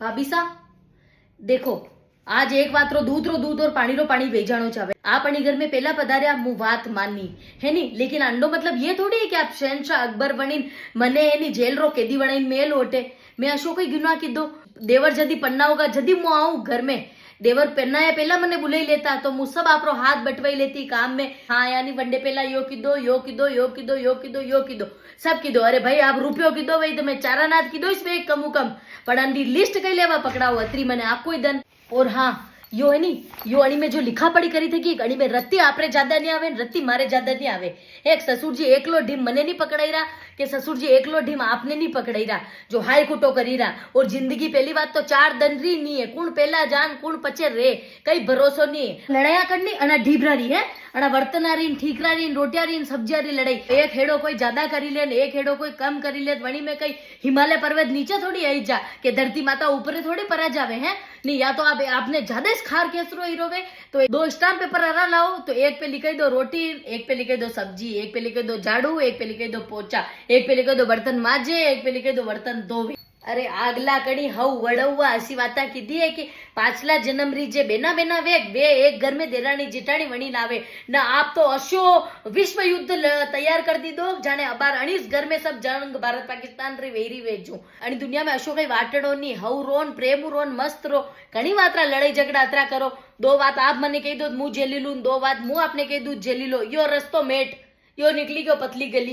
ભાભી સા देखो आज एक बात रो दूध और पानी भेजाणो चाहे आप अपनी घर में पहला पधार्या मु बात मानी है नी लेकिन अंडो मतलब ये थोड़ी है कि आप शहनशाह अकबर बनी मने एनी जेल रो कैदी बनाई मेल ओटे मैं अशो कोई गुनाह कीधो देवर जदी पन्ना होगा जदी मु आऊं घर में देवर पन्ना या पहला मने बुलाई लेता तो मु सब आपरो हाथ बटवाई लेती काम में हाँ यानी वनडे पहला यो कीधो यो कीधो यो कीधो यो कीधो यो कीधो सब कीधो अरे भाई आप रुपयो कीधो भाई तो मैं चारानाथ कीधो इसमें एक कमु कम पण अंडी लिस्ट कई लेवा पकड़ाओ अत्री मने आपको ही दन और हाँ यो है नी यो अणी में जो लिखा पड़ी करी थी कि अणी में रत्ती आपरे ज्यादा नहीं आवे रत्ती मारे ज्यादा नहीं आवे एक ससुर जी एकलो ढीम मने नहीं पकड़ाई रहा कि ससुर जी एकलो ढीम आपने नहीं पकड़ाई रहा जो हाय कुटो करी रहा और जिंदगी पहली बात तो चार दंडरी नहीं है कौन पहला जान कौन पचे रे कई भरोसो नहीं है लड़ाया करनी अना ढीबरारी है अना वर्तनारी ठीकरारी रोटियारी सब्जियारी लड़ाई एक हेड़ो कोई ज्यादा करी ले एक हेड़ो कोई कम करी ले वणी में कई हिमालय पर्वत नीचे थोड़ी आई जा के धरती माता ऊपर थोड़ी परा जावे हैं नहीं या तो आप आपने ज्यादा खार केसरो हीरो वे तो दो स्टाम्प पेपर हरा लाओ तो एक पे लिखे दो रोटी एक पे लिखे दो सब्जी एक पे लिखे दो झाड़ू एक पे लिखे दो पोचा एक पे लिखे दो बर्तन माजे एक पे लिखे दो बर्तन धोवे अरे आगला कड़ी हव वड़वा ऐसी बात कीधी है कि पाछला जन्म री जे बेना बेना वेग वे एक घर में देरानी जेठानी वणी लावे ना आप तो अशो विश्व युद्ध तैयार कर दी दो जाने अबार अणीस घर में सब जंग भारत पाकिस्तान री वेरी वेजू आणि दुनिया में अशो कई वाटड़ो नी हव रोन प्रेम रोन मस्त रो घणी वात्रा लड़ाई झगड़ा अतरा करो दो बात आप मने कही दो मु जेली लू दो बात मु आपने कही दू जेली लो यो रस्तो मेट यो निकली गयो पतली गली।